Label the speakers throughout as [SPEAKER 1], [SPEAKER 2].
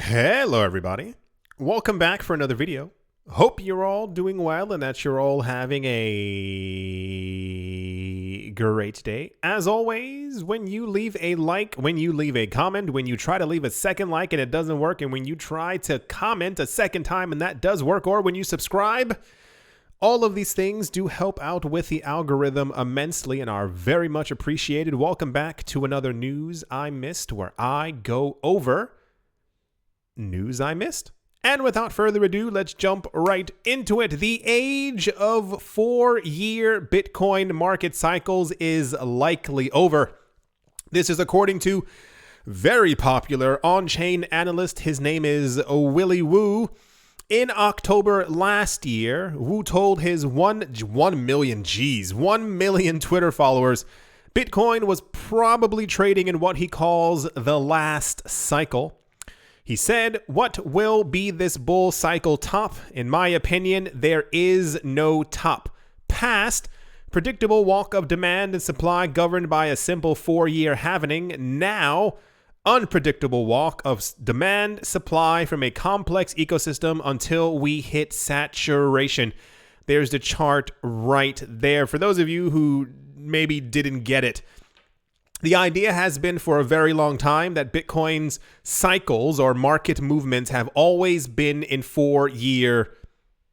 [SPEAKER 1] Hello everybody, welcome back for another video. Hope you're all doing well and that you're all having a great day. As always, when you leave a like, when you leave a comment, when you try to leave a second like and it doesn't work, and when you try to comment a second time and that does work, or when you subscribe, all of these things do help out with the algorithm immensely and are very much appreciated. Welcome back to another News I Missed, where I go over news I missed. And without further ado, let's jump right into it. The age of 4-year Bitcoin market cycles is likely over. This is according to very popular on-chain analyst. His name is Willy Woo. In October last year, Wu told his 1 million Twitter followers Bitcoin was probably trading in what he calls the last cycle. He said, "What will be this bull cycle top? In my opinion, there is no top. Past, predictable walk of demand and supply governed by a simple 4-year halvening. Now, unpredictable walk of demand, supply from a complex ecosystem until we hit saturation." There's the chart right there. For those of you who maybe didn't get it, the idea has been for a very long time that Bitcoin's cycles or market movements have always been in 4-year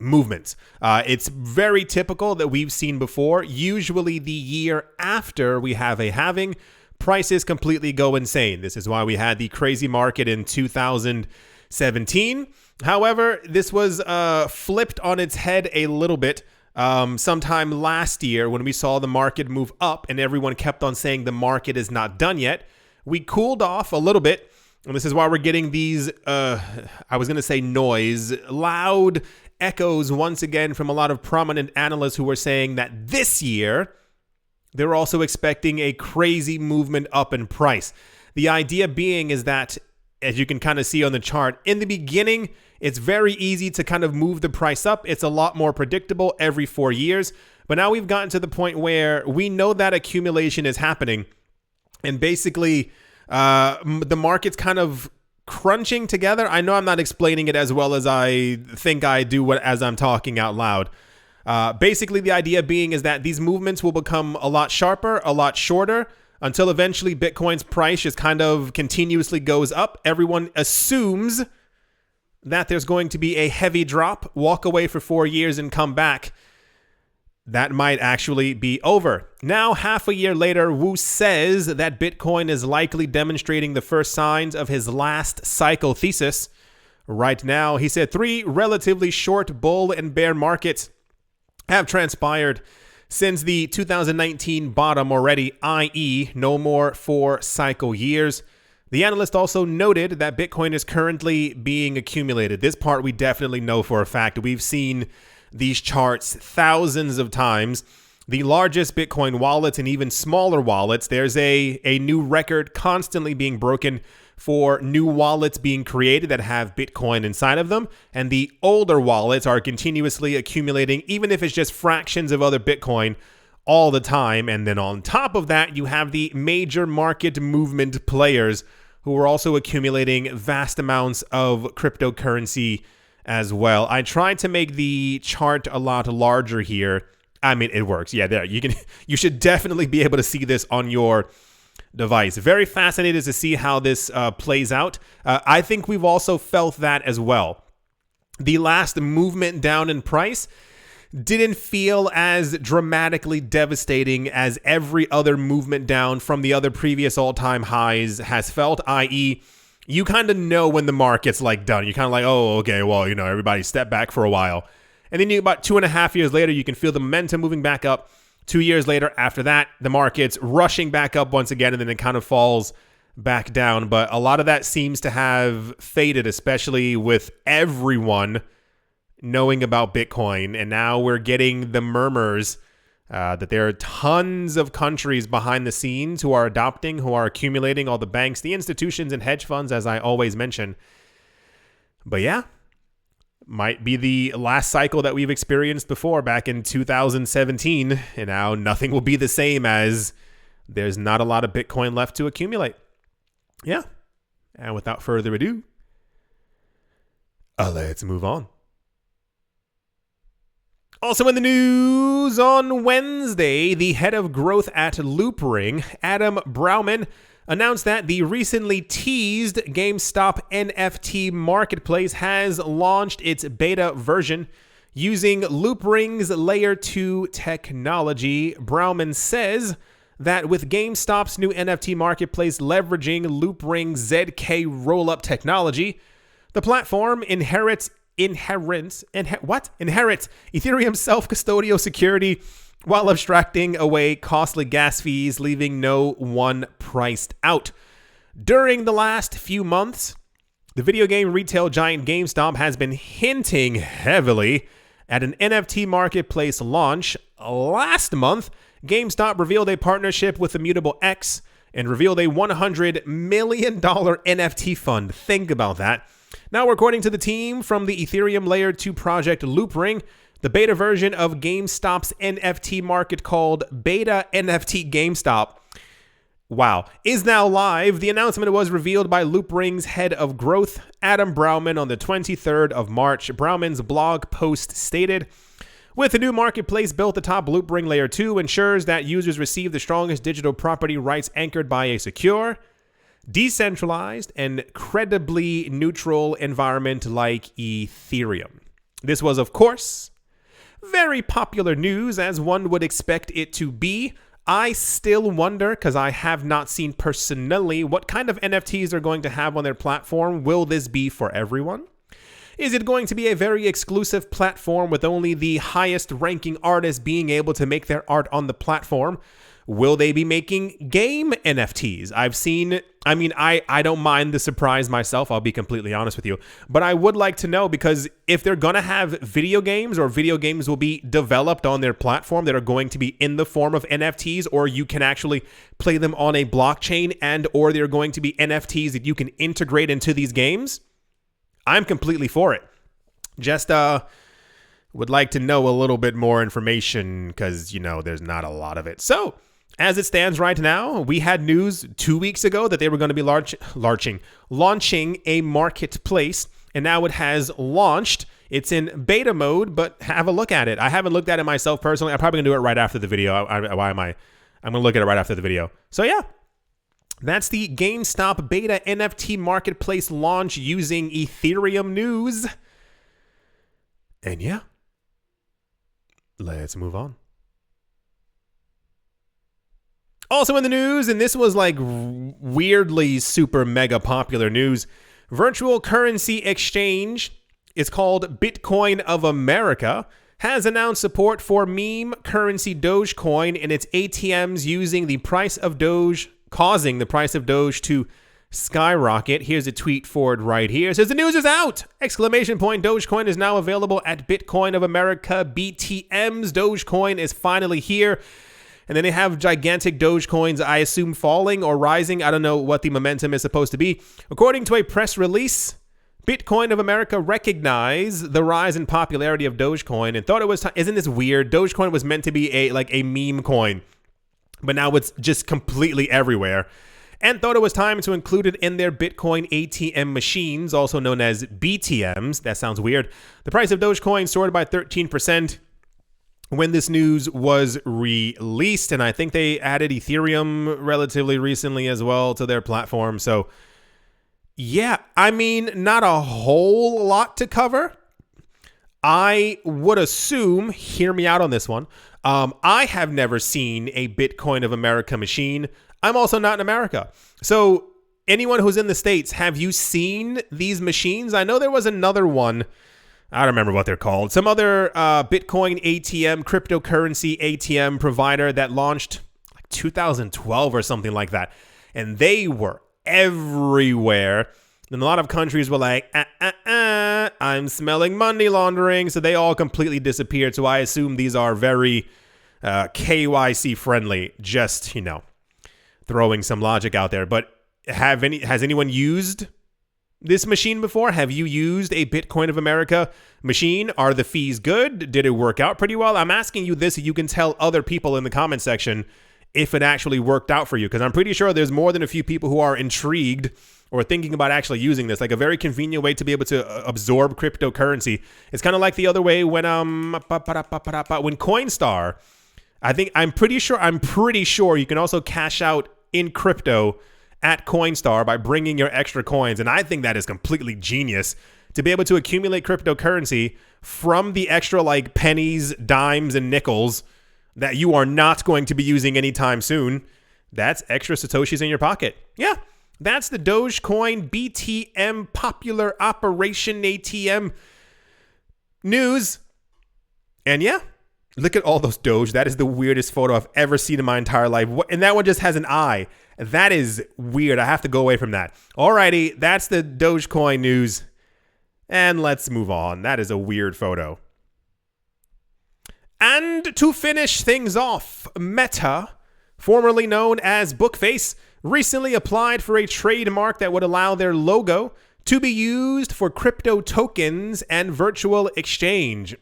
[SPEAKER 1] movements. It's very typical that we've seen before. Usually the year after we have a halving, prices completely go insane. This is why we had the crazy market in 2017. However, this was flipped on its head a little bit sometime last year when we saw the market move up and everyone kept on saying the market is not done yet. We cooled off a little bit, and this is why we're getting these, I was going to say noise, loud echoes once again from a lot of prominent analysts who were saying that this year they're also expecting a crazy movement up in price. The idea being is that, as you can kind of see on the chart, in the beginning, it's very easy to kind of move the price up. It's a lot more predictable every 4 years. But now we've gotten to the point where we know that accumulation is happening. And basically, the market's kind of crunching together. I know I'm not explaining it as well as I think I do as I'm talking out loud. Basically, the idea being is that these movements will become a lot sharper, a lot shorter, until eventually Bitcoin's price just kind of continuously goes up. Everyone assumes that there's going to be a heavy drop, walk away for 4 years and come back. That might actually be over. Now, half a year later, Wu says that Bitcoin is likely demonstrating the first signs of his last cycle thesis. Right now, he said 3 relatively short bull and bear markets have transpired since the 2019 bottom already, i.e. no more 4 cycle years. The analyst also noted that Bitcoin is currently being accumulated. This part we definitely know for a fact. We've seen these charts thousands of times. The largest Bitcoin wallets and even smaller wallets, there's a new record constantly being broken for new wallets being created that have Bitcoin inside of them. And the older wallets are continuously accumulating, even if it's just fractions of other Bitcoin all the time. And then on top of that, you have the major market movement players who are also accumulating vast amounts of cryptocurrency as well. I tried to make the chart a lot larger here. I mean, it works. Yeah, there. You should definitely be able to see this on your device. Very fascinated to see how this plays out. I think we've also felt that as well. The last movement down in price didn't feel as dramatically devastating as every other movement down from the other previous all-time highs has felt, i.e. you kind of know when the market's like done. You're kind of like, oh, okay, well, you know, everybody step back for a while. And then about 2.5 years later, you can feel the momentum moving back up. 2 years later, after that, the market's rushing back up once again, and then it kind of falls back down. But a lot of that seems to have faded, especially with everyone knowing about Bitcoin. And now we're getting the murmurs that there are tons of countries behind the scenes who are adopting, who are accumulating, all the banks, the institutions, and hedge funds, as I always mention. But yeah, might be the last cycle that we've experienced before back in 2017. And now nothing will be the same, as there's not a lot of Bitcoin left to accumulate. Yeah. And without further ado, Let's move on. Also in the news, on Wednesday, the head of growth at Loopring, Adam Brauman, announced that the recently teased GameStop NFT Marketplace has launched its beta version using Loopring's Layer 2 technology. Brauman says that with GameStop's new NFT Marketplace leveraging Loopring's ZK rollup technology, the platform inherits Ethereum self-custodial security while abstracting away costly gas fees, leaving no one priced out. During the last few months, the video game retail giant GameStop has been hinting heavily at an NFT marketplace launch. Last month, GameStop revealed a partnership with Immutable X and revealed a $100 million NFT fund. Think about that. Now, according to the team from the Ethereum Layer 2 project Loopring, the beta version of GameStop's NFT market called Beta NFT GameStop, is now live. The announcement was revealed by Loopring's head of growth, Adam Brauman, on the 23rd of March. Brauman's blog post stated, with the new marketplace built atop Loopring Layer 2 ensures that users receive the strongest digital property rights anchored by a secure, decentralized, and credibly neutral environment like Ethereum. This was, of course, very popular news, as one would expect it to be. I still wonder, because I have not seen personally, what kind of NFTs they're going to have on their platform. Will this be for everyone? Is it going to be a very exclusive platform with only the highest ranking artists being able to make their art on the platform? Will they be making game NFTs? I don't mind the surprise myself, I'll be completely honest with you. But I would like to know, because if they're going to have video games, or video games will be developed on their platform that are going to be in the form of NFTs, or you can actually play them on a blockchain, and or they're going to be NFTs that you can integrate into these games, I'm completely for it. Just would like to know a little bit more information, because, there's not a lot of it. So, as it stands right now, we had news 2 weeks ago that they were going to be launching a marketplace, and now it has launched. It's in beta mode, but have a look at it. I haven't looked at it myself personally. I'm probably going to do it right after the video. I'm going to look at it right after the video. So yeah, that's the GameStop beta NFT marketplace launch using Ethereum news. And yeah, let's move on. Also in the news, and this was like weirdly super mega popular news, virtual currency exchange, it's called Bitcoin of America, has announced support for meme currency Dogecoin in its ATMs using the price of Doge, causing the price of Doge to skyrocket. Here's a tweet forward right here. It says, the news is out! Exclamation point. Dogecoin is now available at Bitcoin of America BTMs. Dogecoin is finally here. And then they have gigantic Dogecoins, I assume falling or rising. I don't know what the momentum is supposed to be. According to a press release, Bitcoin of America recognized the rise in popularity of Dogecoin and thought it was isn't this weird? Dogecoin was meant to be a meme coin, but now it's just completely everywhere. And thought it was time to include it in their Bitcoin ATM machines, also known as BTMs. That sounds weird. The price of Dogecoin soared by 13% when this news was released, and I think they added Ethereum relatively recently as well to their platform. So yeah, not a whole lot to cover. I would assume, hear me out on this one, I have never seen a Bitcoin of America machine. I'm also not in America. So anyone who's in the States, have you seen these machines? I know there was another one. I don't remember what they're called. Some other Bitcoin ATM, cryptocurrency ATM provider that launched like 2012 or something like that. And they were everywhere. And a lot of countries were like, I'm smelling money laundering. So they all completely disappeared. So I assume these are very KYC friendly. Just, throwing some logic out there. But has anyone used this machine before? Have you used a Bitcoin of America machine? Are the fees good? Did it work out pretty well? I'm asking you this so you can tell other people in the comment section if it actually worked out for you, because I'm pretty sure there's more than a few people who are intrigued or thinking about actually using this, like a very convenient way to be able to absorb cryptocurrency. It's kind of like the other way when Coinstar, I'm pretty sure you can also cash out in crypto at Coinstar by bringing your extra coins. And I think that is completely genius to be able to accumulate cryptocurrency from the extra like pennies, dimes, and nickels that you are not going to be using anytime soon. That's extra Satoshis in your pocket. Yeah, that's the Dogecoin BTM popular operation ATM news. And yeah, look at all those Doge. That is the weirdest photo I've ever seen in my entire life. And that one just has an eye. That is weird. I have to go away from that. Alrighty, that's the Dogecoin news. And let's move on. That is a weird photo. And to finish things off, Meta, formerly known as Bookface, recently applied for a trademark that would allow their logo to be used for crypto tokens and virtual exchange.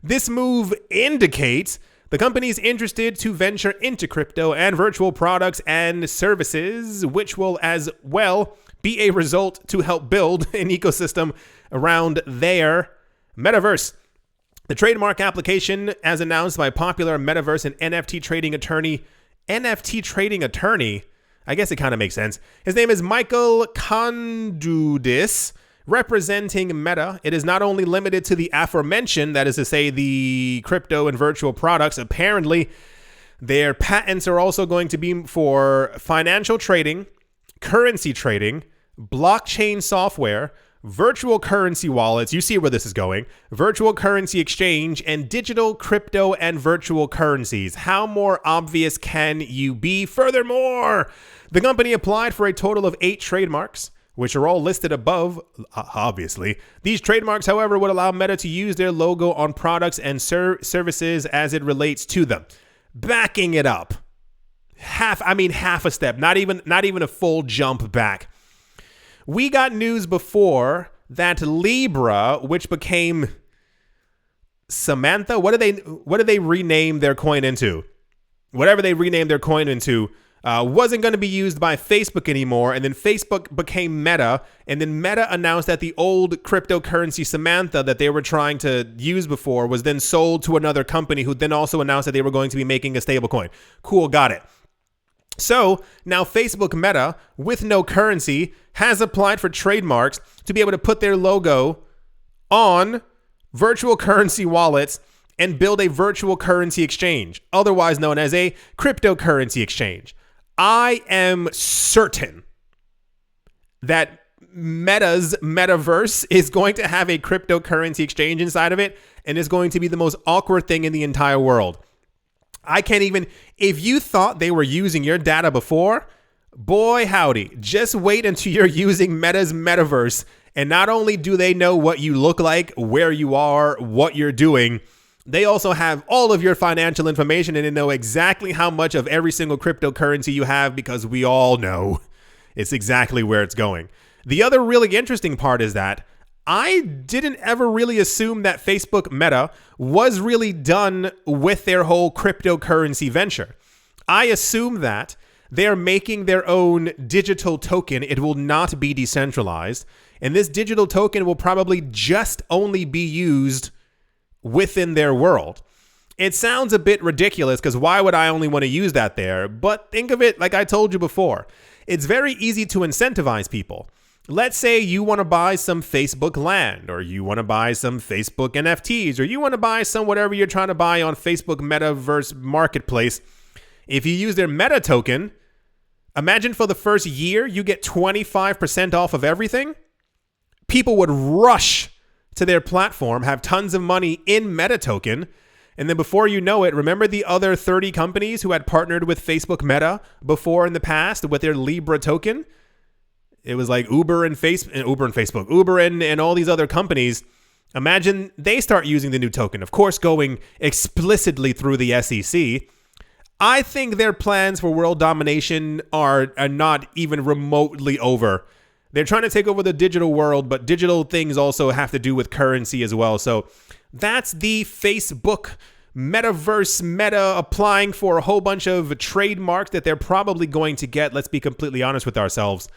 [SPEAKER 1] This move indicates the company is interested to venture into crypto and virtual products and services, which will as well be a result to help build an ecosystem around their metaverse. The trademark application, as announced by popular metaverse and NFT trading attorney, I guess it kind of makes sense. His name is Michael Kondudis, representing Meta. It is not only limited to the aforementioned, that is to say the crypto and virtual products. Apparently, their patents are also going to be for financial trading, currency trading, blockchain software, virtual currency wallets, you see where this is going, virtual currency exchange, and digital crypto and virtual currencies. How more obvious can you be? Furthermore, the company applied for a total of 8 trademarks, which are all listed above, obviously. These trademarks, however, would allow Meta to use their logo on products and services as it relates to them. Backing it up. Half a step, not even a full jump back. We got news before that Libra, which became Samantha, what did they rename their coin into? Whatever they renamed their coin into wasn't going to be used by Facebook anymore, and then Facebook became Meta, and then Meta announced that the old cryptocurrency Samantha that they were trying to use before was then sold to another company who then also announced that they were going to be making a stablecoin. Cool, got it. So now Facebook Meta, with no currency, has applied for trademarks to be able to put their logo on virtual currency wallets and build a virtual currency exchange, otherwise known as a cryptocurrency exchange. I am certain that Meta's metaverse is going to have a cryptocurrency exchange inside of it, and is going to be the most awkward thing in the entire world. I can't even, if you thought they were using your data before, boy howdy, just wait until you're using Meta's metaverse. And not only do they know what you look like, where you are, what you're doing, they also have all of your financial information, and they know exactly how much of every single cryptocurrency you have, because we all know it's exactly where it's going. The other really interesting part is that I didn't ever really assume that Facebook Meta was really done with their whole cryptocurrency venture. I assume that they're making their own digital token. It will not be decentralized. And this digital token will probably just only be used within their world. It sounds a bit ridiculous, because why would I only want to use that there? But think of it like I told you before. It's very easy to incentivize people. Let's say you want to buy some Facebook land, or you want to buy some Facebook NFTs, or you want to buy some whatever you're trying to buy on Facebook Metaverse Marketplace. If you use their Meta token, imagine for the first year you get 25% off of everything. People would rush to their platform, have tons of money in Meta token, and then before you know it, remember the other 30 companies who had partnered with Facebook Meta before in the past with their Libra token? It was like Uber and all these other companies. Imagine they start using the new token, of course, going explicitly through the SEC. I think their plans for world domination are not even remotely over. They're trying to take over the digital world, but digital things also have to do with currency as well. So that's the Facebook metaverse meta applying for a whole bunch of trademarks that they're probably going to get. Let's be completely honest with ourselves.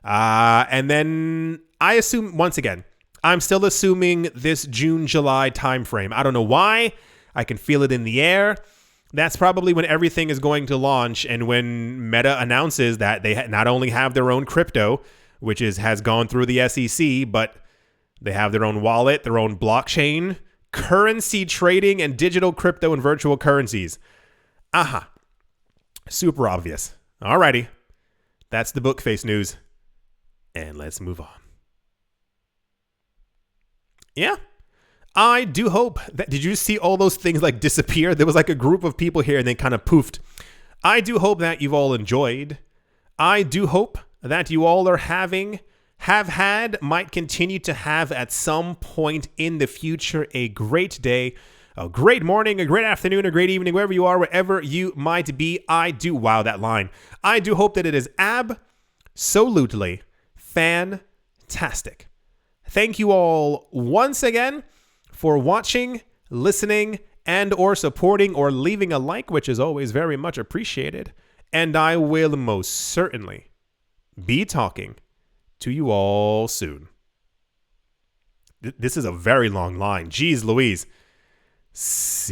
[SPEAKER 1] And then I assume, once again, I'm still assuming this June, July timeframe. I don't know why. I can feel it in the air. That's probably when everything is going to launch, and when Meta announces that they not only have their own crypto, which has gone through the SEC, but they have their own wallet, their own blockchain, currency trading, and digital crypto and virtual currencies. Aha. Super obvious. Alrighty. That's the Bookface news. And let's move on. Yeah. I do hope that, did you see all those things like disappear? There was like a group of people here and they kind of poofed. I do hope that you've all enjoyed. I do hope that you all are have had, might continue to have at some point in the future a great day, a great morning, a great afternoon, a great evening, wherever you are, wherever you might be. I do, wow, that line. I do hope that it is absolutely fantastic. Thank you all once again for watching, listening, and or supporting or leaving a like, which is always very much appreciated. And I will most certainly be talking to you all soon. This is a very long line. Jeez Louise. See